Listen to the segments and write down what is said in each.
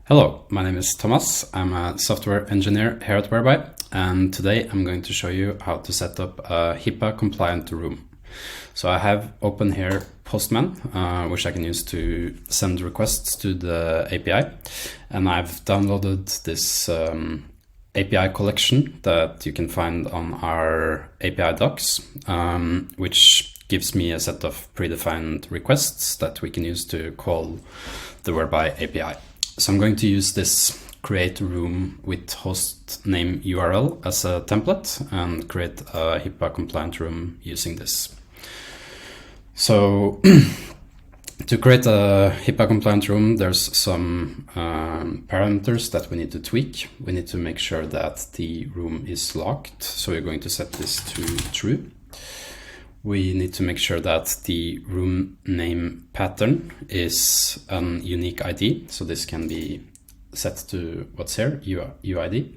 Hello, my name is Thomas. I'm a software engineer here at Whereby, and today I'm going to show you how to set up a HIPAA compliant room. So I have open here Postman, which I can use to send requests to the API, and I've downloaded this API collection that you can find on our API docs, which gives me a set of predefined requests that we can use to call the Whereby API. So I'm going to use this create room with host name URL as a template and create a HIPAA compliant room using this. So to create a HIPAA compliant room, there's some parameters that we need to tweak. We need to make sure that the room is locked. So we're going to set this to true. We need to make sure that the room name pattern is an unique ID. So this can be set to what's here, UID.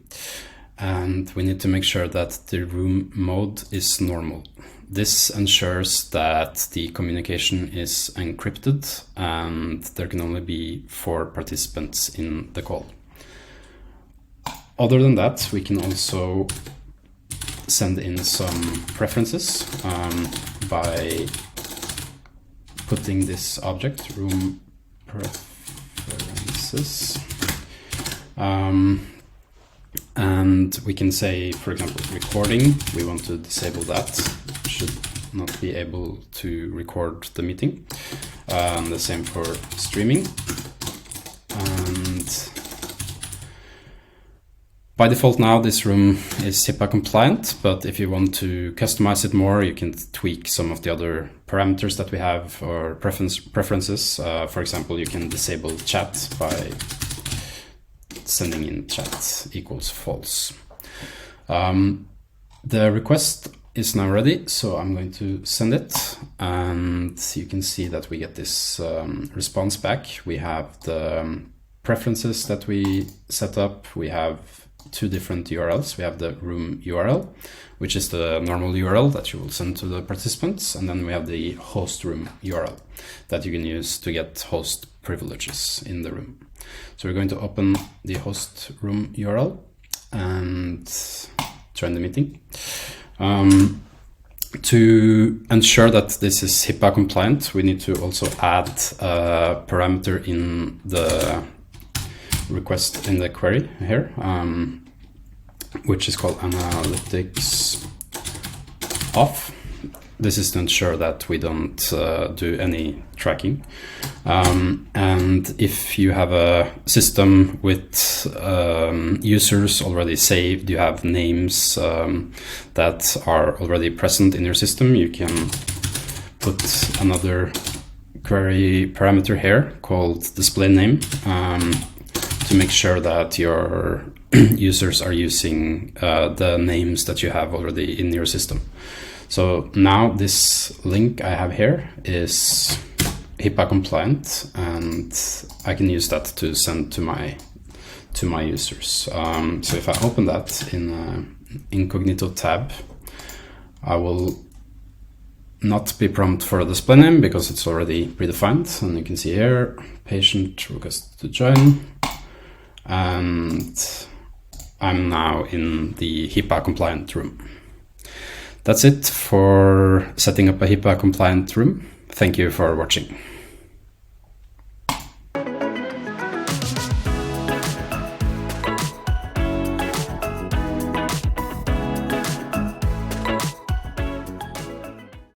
And we need to make sure that the room mode is normal. This ensures that the communication is encrypted and there can only be 4 participants in the call. Other than that, we can also send in some preferences by putting this object, room preferences. And we can say, for example, recording, we want to disable that, should not be able to record the meeting. The same for streaming. And by default now, this room is HIPAA compliant, but if you want to customize it more, you can tweak some of the other parameters that we have or preferences. For example, you can disable chat by sending in chat equals false. The request is now ready, so I'm going to send it, and you can see that we get this response back. We have the preferences that we set up. We have 2 different URLs. We have the room URL, which is the normal URL that you will send to the participants. And then we have the host room URL that you can use to get host privileges in the room. So we're going to open the host room URL and join the meeting. To ensure that this is HIPAA compliant, we need to also add a parameter in the request in the query here, which is called analytics off. This is to ensure that we don't do any tracking. And if you have a system with users already saved, you have names that are already present in your system, you can put another query parameter here called display name to make sure that your users are using the names that you have already in your system. So now this link I have here is HIPAA compliant, and I can use that to send to my users. So if I open that in incognito tab, I will not be prompted for a display name because it's already predefined. And you can see here, patient request to join. And I'm now in the HIPAA compliant room. That's it for setting up a HIPAA compliant room. Thank you for watching.